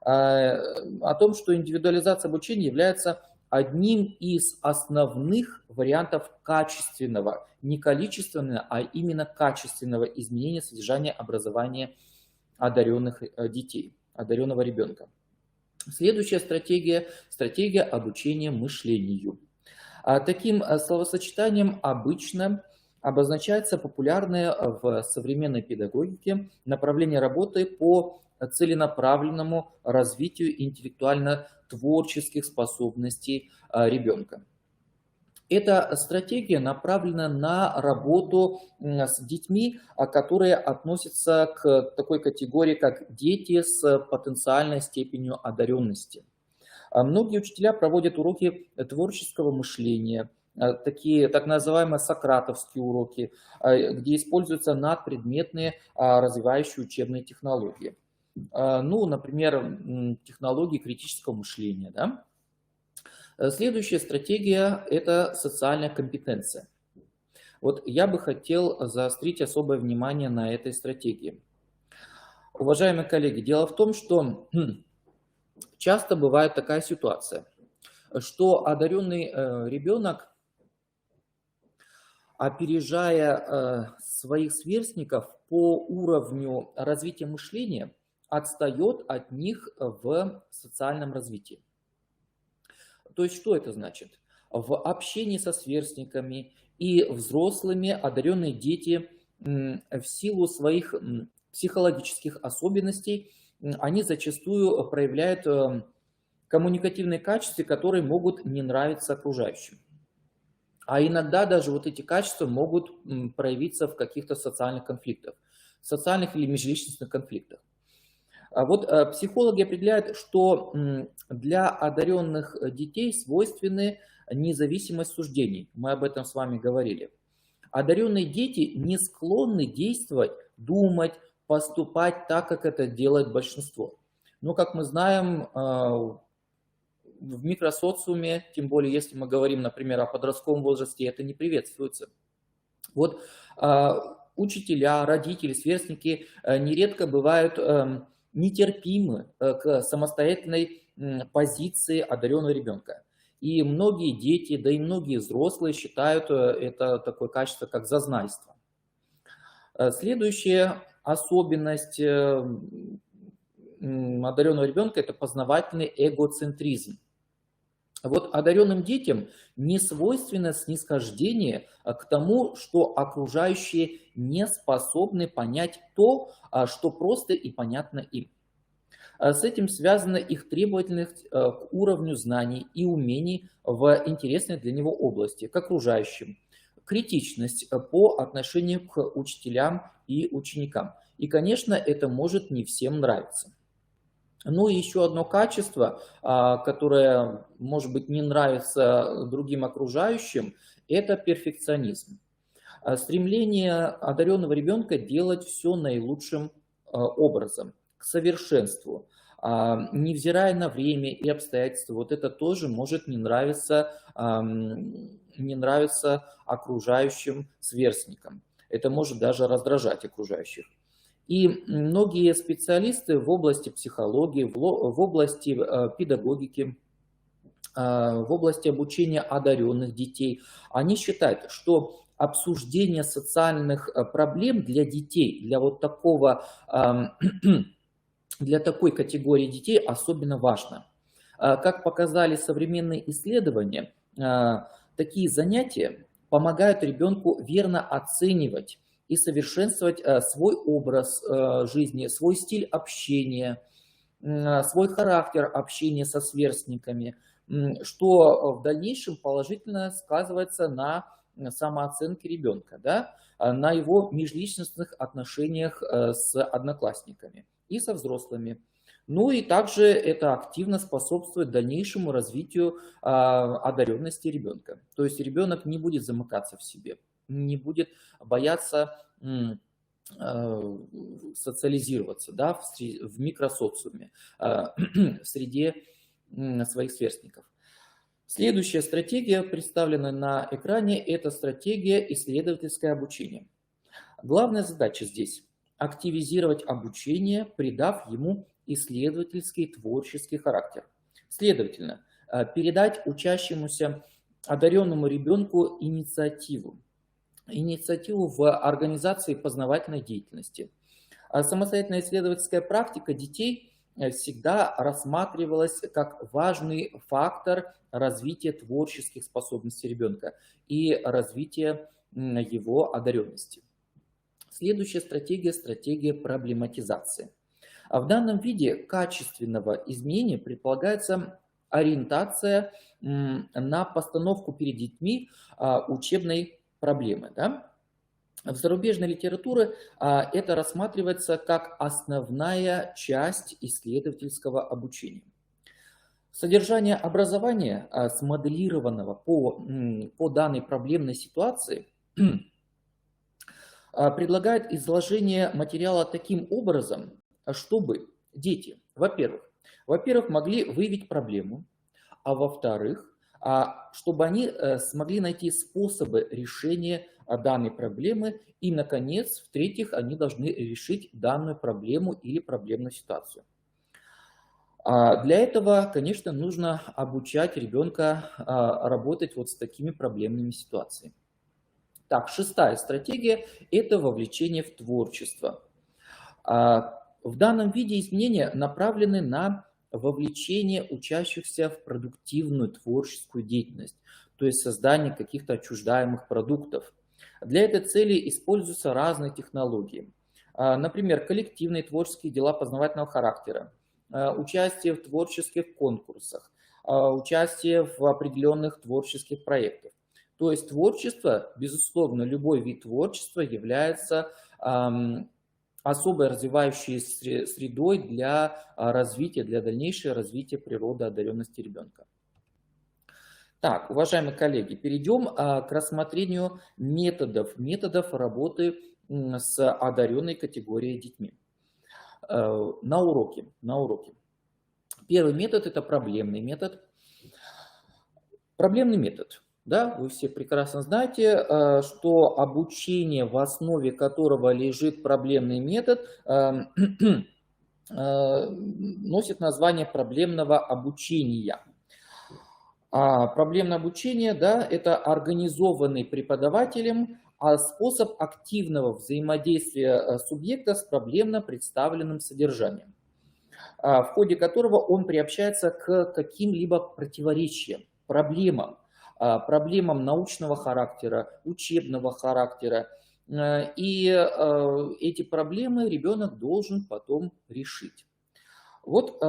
о том, что индивидуализация обучения является одним из основных вариантов качественного, не количественного, а именно качественного изменения содержания образования одаренных детей, одаренного ребенка. Следующая стратегия обучения мышлению. Таким словосочетанием обычно обозначается популярное в современной педагогике направление работы по целенаправленному развитию интеллектуально-творческих способностей ребенка. Эта стратегия направлена на работу с детьми, которые относятся к такой категории, как дети с потенциальной степенью одаренности. Многие учителя проводят уроки творческого мышления, такие так называемые сократовские уроки, где используются надпредметные развивающие учебные технологии. Ну, например, технологии критического мышления. Да? Следующая стратегия – это социальная компетенция. Вот я бы хотел заострить особое внимание на этой стратегии. Уважаемые коллеги, дело в том, что часто бывает такая ситуация, что одаренный ребенок, опережая своих сверстников по уровню развития мышления, отстает от них в социальном развитии. То есть что это значит? В общении со сверстниками и взрослыми одаренные дети в силу своих психологических особенностей, они зачастую проявляют коммуникативные качества, которые могут не нравиться окружающим. А иногда даже вот эти качества могут проявиться в каких-то социальных конфликтах, социальных или межличностных конфликтах. Вот психологи определяют, что для одаренных детей свойственны независимость суждений. Мы об этом с вами говорили. Одаренные дети не склонны действовать, думать, поступать так, как это делает большинство. Но, как мы знаем, в микросоциуме, тем более если мы говорим, например, о подростковом возрасте, это не приветствуется. Вот учителя, родители, сверстники нередко бывают нетерпимы к самостоятельной позиции одаренного ребенка. И многие дети, да и многие взрослые считают это такое качество, как зазнайство. Следующая особенность одаренного ребенка – это познавательный эгоцентризм. Вот одаренным детям не свойственно снисхождение к тому, что окружающие не способны понять то, что просто и понятно им. С этим связана их требовательность к уровню знаний и умений в интересной для него области, к окружающим, критичность по отношению к учителям и ученикам. И, конечно, это может не всем нравиться. Ну и еще одно качество, которое, может быть, не нравится другим окружающим, это перфекционизм. Стремление одаренного ребенка делать все наилучшим образом, к совершенству, невзирая на время и обстоятельства. Вот это тоже может не нравиться окружающим сверстникам. Это может даже раздражать окружающих. И многие специалисты в области психологии, в области педагогики, в области обучения одаренных детей, они считают, что обсуждение социальных проблем для детей, для вот такого, для такой категории детей особенно важно. Как показали современные исследования, такие занятия помогают ребенку верно оценивать и совершенствовать свой образ жизни, свой стиль общения, свой характер общения со сверстниками, что в дальнейшем положительно сказывается на самооценке ребенка, да, на его межличностных отношениях с одноклассниками и со взрослыми. Ну и также это активно способствует дальнейшему развитию одаренности ребенка. То есть ребенок не будет замыкаться в себе, не будет бояться социализироваться, да, в микросоциуме, в среде своих сверстников. Следующая стратегия, представленная на экране, это стратегия исследовательское обучение. Главная задача здесь – активизировать обучение, придав ему исследовательский творческий характер. Следовательно, передать учащемуся одаренному ребенку инициативу в организации познавательной деятельности. Самостоятельная исследовательская практика детей всегда рассматривалась как важный фактор развития творческих способностей ребенка и развития его одаренности. Следующая стратегия – стратегия проблематизации. В данном виде качественного изменения предполагается ориентация на постановку перед детьми учебной проблемы. Да? В зарубежной литературе это рассматривается как основная часть исследовательского обучения. Содержание образования, смоделированного по данной проблемной ситуации, предлагает изложение материала таким образом, чтобы дети, во-первых, могли выявить проблему, а во-вторых, чтобы они смогли найти способы решения данной проблемы, и, наконец, в-третьих, они должны решить данную проблему или проблемную ситуацию. Для этого, конечно, нужно обучать ребенка работать вот с такими проблемными ситуациями. Так, шестая стратегия – это вовлечение в творчество. В данном виде изменения направлены на вовлечение учащихся в продуктивную творческую деятельность, то есть создание каких-то отчуждаемых продуктов. Для этой цели используются разные технологии. Например, коллективные творческие дела познавательного характера, участие в творческих конкурсах, участие в определенных творческих проектах. То есть творчество, безусловно, любой вид творчества является особой развивающей средой для развития, для дальнейшего развития природы одаренности ребенка. Так, уважаемые коллеги, перейдем к рассмотрению методов работы с одаренной категорией детьми на уроке. Первый метод – это проблемный метод. Проблемный метод. Да, вы все прекрасно знаете, что обучение, в основе которого лежит проблемный метод, носит название проблемного обучения. Проблемное обучение, да, это организованный преподавателем способ активного взаимодействия субъекта с проблемно представленным содержанием, в ходе которого он приобщается к каким-либо противоречиям, проблемам научного характера, учебного характера. И эти проблемы ребенок должен потом решить. Вот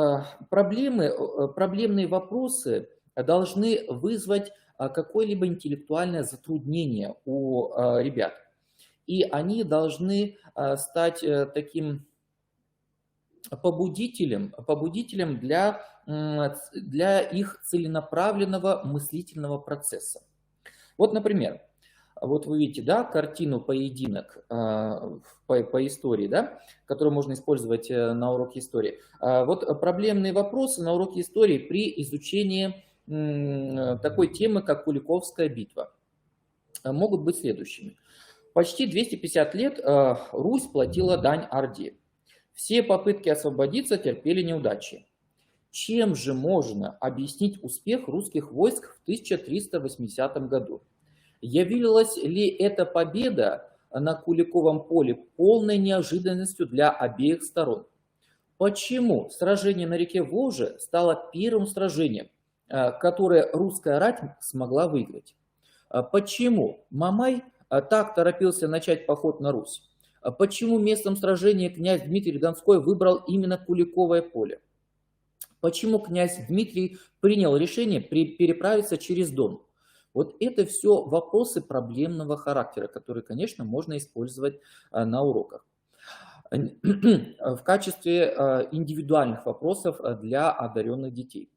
проблемные вопросы должны вызвать какое-либо интеллектуальное затруднение у ребят. И они должны стать таким побудителем для их целенаправленного мыслительного процесса. Вот, например, вот вы видите, да, картину «Поединок» по истории, да, которую можно использовать на уроке истории. Вот проблемные вопросы на уроке истории при изучении такой темы, как Куликовская битва, могут быть следующими. Почти 250 лет Русь платила дань Орде. Все попытки освободиться терпели неудачи. Чем же можно объяснить успех русских войск в 1380 году? Явилась ли эта победа на Куликовом поле полной неожиданностью для обеих сторон? Почему сражение на реке Волжи стало первым сражением, которое русская рать смогла выиграть? Почему Мамай так торопился начать поход на Русь? Почему местом сражения князь Дмитрий Донской выбрал именно Куликовое поле? Почему князь Дмитрий принял решение переправиться через Дон? Вот это все вопросы проблемного характера, которые, конечно, можно использовать на уроках в качестве индивидуальных вопросов для одаренных детей.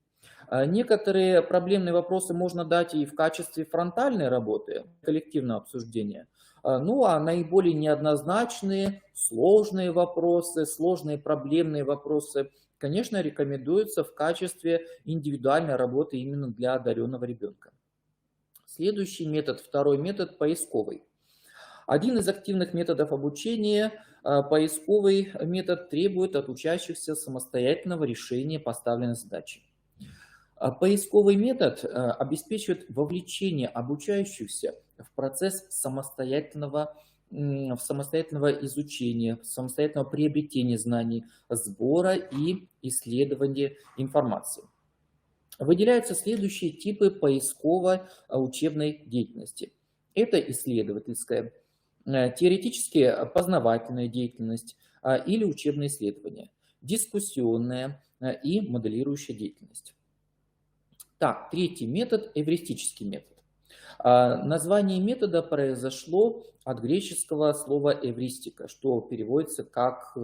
Некоторые проблемные вопросы можно дать и в качестве фронтальной работы, коллективного обсуждения. Ну а наиболее неоднозначные, сложные вопросы, сложные проблемные вопросы, конечно, рекомендуются в качестве индивидуальной работы именно для одаренного ребенка. Следующий метод, второй метод, поисковый. Один из активных методов обучения, поисковый метод, требует от учащихся самостоятельного решения поставленной задачи. Поисковый метод обеспечивает вовлечение обучающихся в процесс самостоятельного изучения, самостоятельного приобретения знаний, сбора и исследования информации. Выделяются следующие типы поисково-учебной деятельности. Это исследовательская, теоретически познавательная деятельность или учебные исследования, дискуссионная и моделирующая деятельность. Так, третий метод – эвристический метод. Название метода произошло от греческого слова «эвристика», что переводится как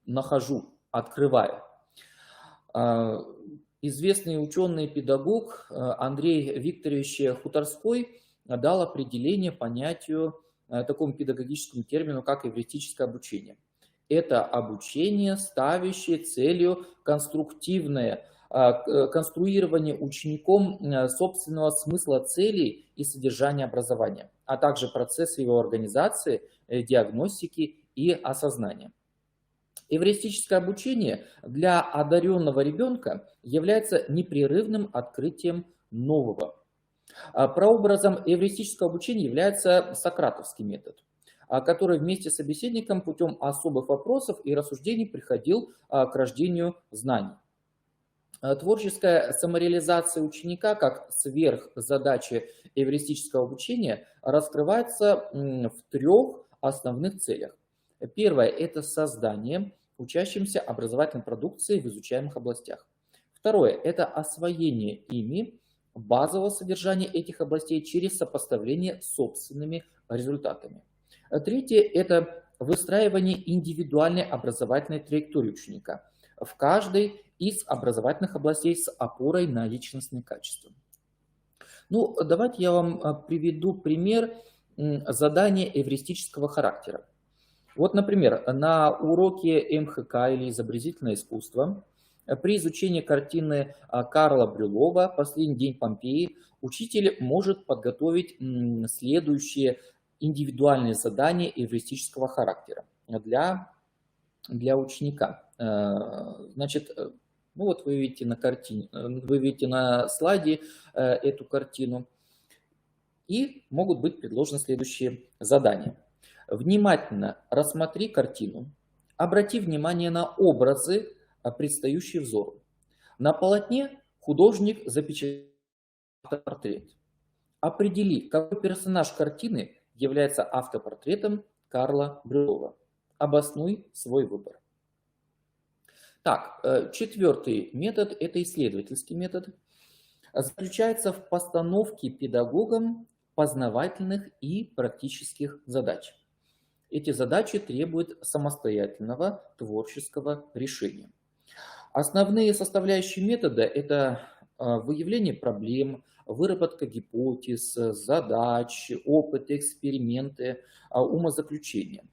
«нахожу», «открываю». Известный ученый и педагог Андрей Викторович Хуторской дал определение понятию, такому педагогическому термину, как эвристическое обучение. Это обучение, ставящее целью конструирование учеником собственного смысла, целей и содержания образования, а также процессы его организации, диагностики и осознания. Эвристическое обучение для одаренного ребенка является непрерывным открытием нового. Прообразом эвристического обучения является сократовский метод, который вместе с собеседником путем особых вопросов и рассуждений приходил к рождению знаний. Творческая самореализация ученика как сверхзадача эвристического обучения раскрывается в трех основных целях. Первое – это создание учащимся образовательной продукции в изучаемых областях. Второе – это освоение ими базового содержания этих областей через сопоставление с собственными результатами. Третье – это выстраивание индивидуальной образовательной траектории ученика в каждой из образовательных областей с опорой на личностные качества. Ну, давайте я вам приведу пример задания эвристического характера. Вот, например, на уроке МХК или изобразительное искусство при изучении картины Карла Брюлова «Последний день Помпеи» учитель может подготовить следующие индивидуальные задания эвристического характера для ученика. Значит, ну вот вы видите на картине, вы видите на слайде эту картину, и могут быть предложены следующие задания. Внимательно рассмотри картину, обрати внимание на образы, предстающие взору. На полотне художник запечатлел автопортрет. Определи, какой персонаж картины является автопортретом Карла Брюлова. Обоснуй свой выбор. Так, четвертый метод– это исследовательский метод. Заключается в постановке педагогом познавательных и практических задач. Эти задачи требуют самостоятельного творческого решения. Основные составляющие метода– это выявление проблем, выработка гипотез, задач, опыты, эксперименты, умозаключения.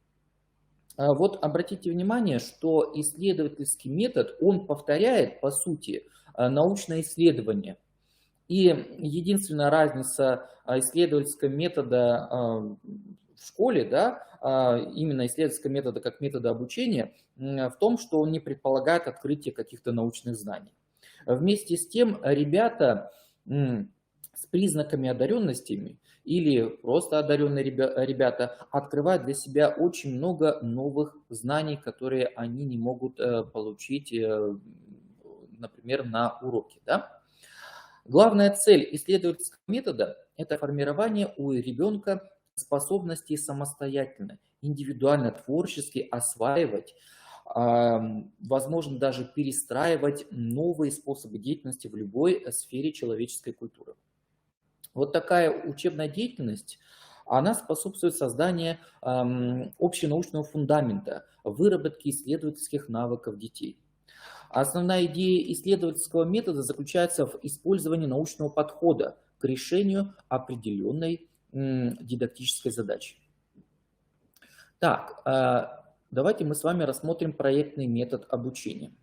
Вот обратите внимание, что исследовательский метод, он повторяет, по сути, научное исследование. И единственная разница исследовательского метода в школе, да, именно исследовательского метода как метода обучения, в том, что он не предполагает открытие каких-то научных знаний. Вместе с тем, ребята с признаками одаренностями или просто одаренные ребята открывают для себя очень много новых знаний, которые они не могут получить, например, на уроке. Да? Главная цель исследовательского метода– это формирование у ребенка способности самостоятельно, индивидуально, творчески осваивать, возможно, даже перестраивать новые способы деятельности в любой сфере человеческой культуры. Вот такая учебная деятельность, она способствует созданию общенаучного фундамента, выработке исследовательских навыков детей. Основная идея исследовательского метода заключается в использовании научного подхода к решению определенной дидактической задачи. Так, давайте мы с вами рассмотрим проектный метод обучения.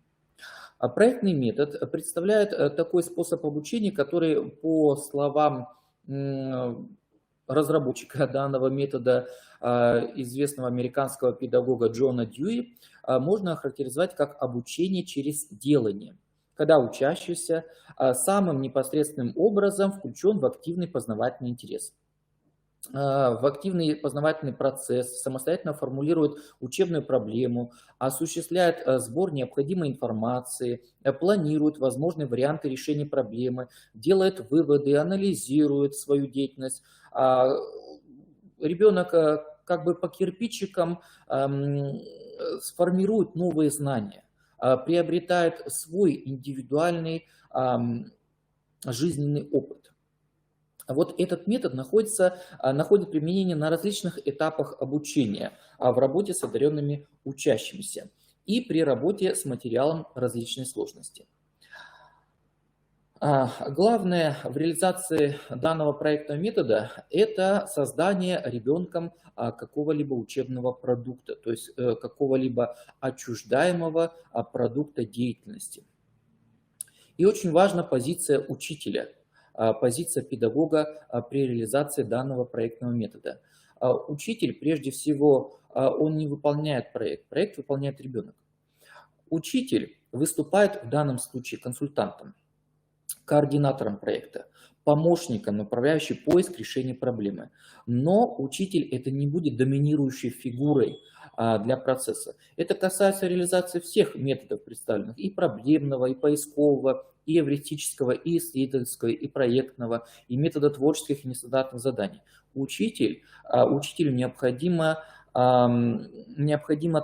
Проектный метод представляет такой способ обучения, который, по словам разработчика данного метода, известного американского педагога Джона Дьюи, можно охарактеризовать как обучение через делание, когда учащийся самым непосредственным образом включен в активный познавательный интерес, в активный познавательный процесс, самостоятельно формулирует учебную проблему, осуществляет сбор необходимой информации, планирует возможные варианты решения проблемы, делает выводы, анализирует свою деятельность. Ребенок как бы по кирпичикам сформирует новые знания, приобретает свой индивидуальный жизненный опыт. Вот этот метод находит применение на различных этапах обучения в работе с одаренными учащимися и при работе с материалом различной сложности. Главное в реализации данного проектного метода– это создание ребенком какого-либо учебного продукта, то есть какого-либо отчуждаемого продукта деятельности. И очень важна позиция учителя, позиция педагога при реализации данного проектного метода. Учитель, прежде всего, он не выполняет проект выполняет ребенок. Учитель выступает в данном случае консультантом, координатором проекта, помощником, направляющим поиск решения проблемы. Но учитель это не будет доминирующей фигурой для процесса. Это касается реализации всех методов представленных, и проблемного, и поискового, и эвристического, и исследовательского, и проектного, и метода творческих и нестандартных заданий. Учителю необходимо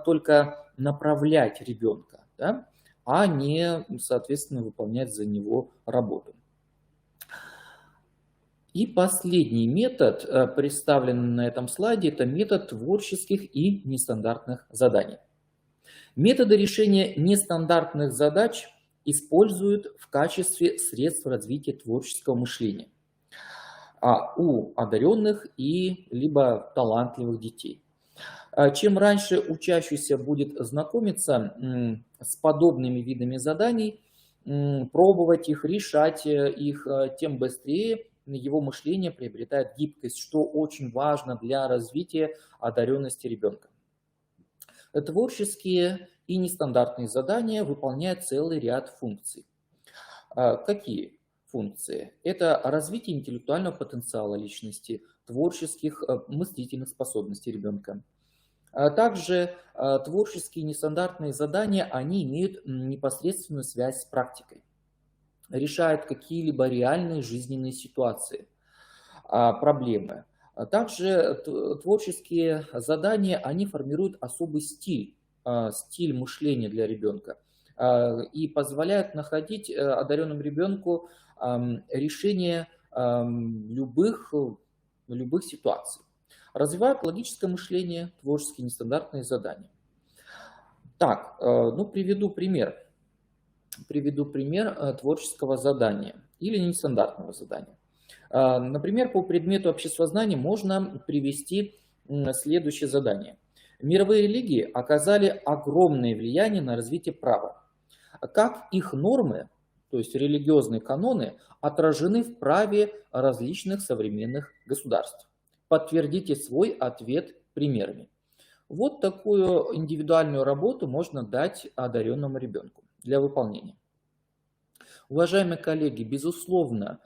только направлять ребенка, да, а не, соответственно, выполнять за него работу. И последний метод, представленный на этом слайде, это метод творческих и нестандартных заданий. Методы решения нестандартных задач используют в качестве средств развития творческого мышления у одаренных и либо талантливых детей. Чем раньше учащийся будет знакомиться с подобными видами заданий, пробовать их, решать их, тем быстрее его мышление приобретает гибкость, что очень важно для развития одаренности ребенка. Творческие и нестандартные задания выполняют целый ряд функций. Какие функции? Это развитие интеллектуального потенциала личности, творческих мыслительных способностей ребенка. Также творческие нестандартные задания, они имеют непосредственную связь с практикой, решают какие-либо реальные жизненные ситуации, проблемы. Также творческие задания, они формируют особый стиль мышления для ребенка. и позволяют находить одаренному ребенку решение любых ситуаций. Развивают логическое мышление, творческие нестандартные задания. Так, ну приведу пример творческого задания или нестандартного задания. Например, по предмету обществознания можно привести следующее задание. Мировые религии оказали огромное влияние на развитие права. Как их нормы, то есть религиозные каноны, отражены в праве различных современных государств? Подтвердите свой ответ примерами. Вот такую индивидуальную работу можно дать одаренному ребенку для выполнения. Уважаемые коллеги, безусловно,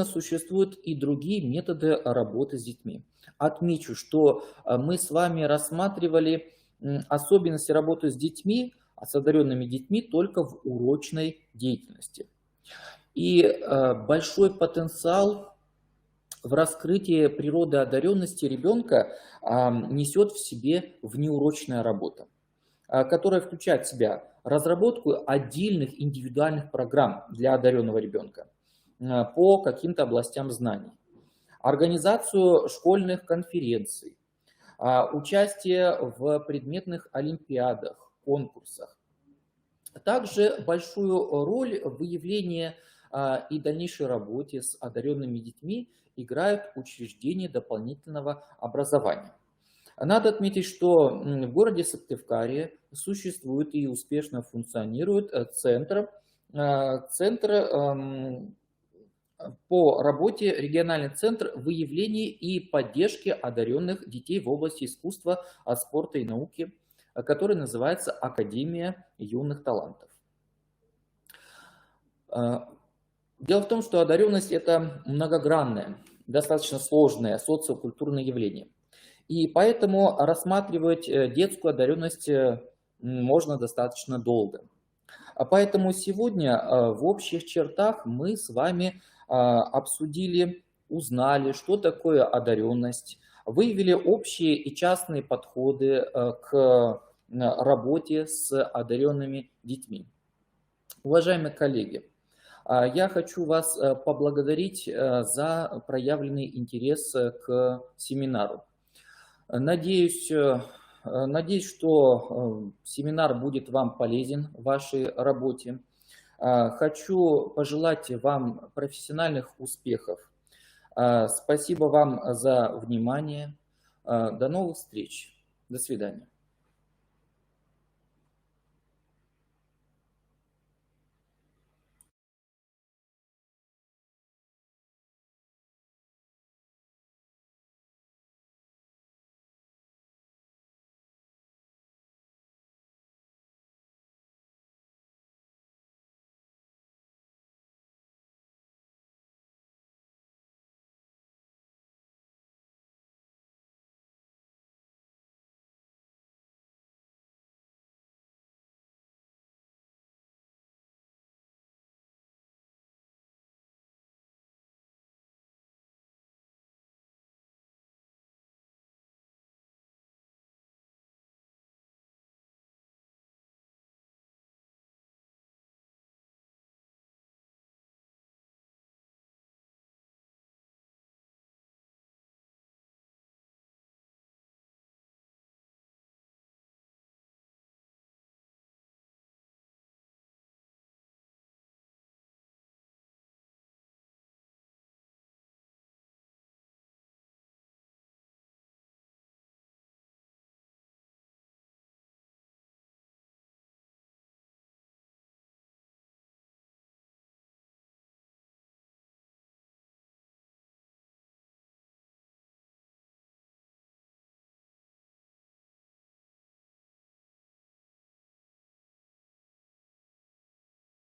существуют и другие методы работы с детьми. Отмечу, что мы с вами рассматривали особенности работы с детьми, с одаренными детьми только в урочной деятельности. И большой потенциал в раскрытии природы одаренности ребенка несет в себе внеурочная работа, которая включает в себя разработку отдельных индивидуальных программ для одаренного ребенка по каким-то областям знаний, организацию школьных конференций, участие в предметных олимпиадах, конкурсах. Также большую роль в выявлении и дальнейшей работе с одаренными детьми играют учреждения дополнительного образования. Надо отметить, что в городе Сыктывкаре существует и успешно функционирует центр по работе, региональный центр выявления и поддержки одаренных детей в области искусства, спорта и науки, который называется Академия юных талантов. Дело в том, что одаренность – это многогранное, достаточно сложное социокультурное явление. И поэтому рассматривать детскую одаренность можно достаточно долго. Поэтому сегодня в общих чертах мы с вами обсудили, узнали, что такое одаренность, выявили общие и частные подходы к работе с одаренными детьми. Уважаемые коллеги, я хочу вас поблагодарить за проявленный интерес к семинару. Надеюсь, что семинар будет вам полезен в вашей работе. Хочу пожелать вам профессиональных успехов. Спасибо вам за внимание. До новых встреч. До свидания.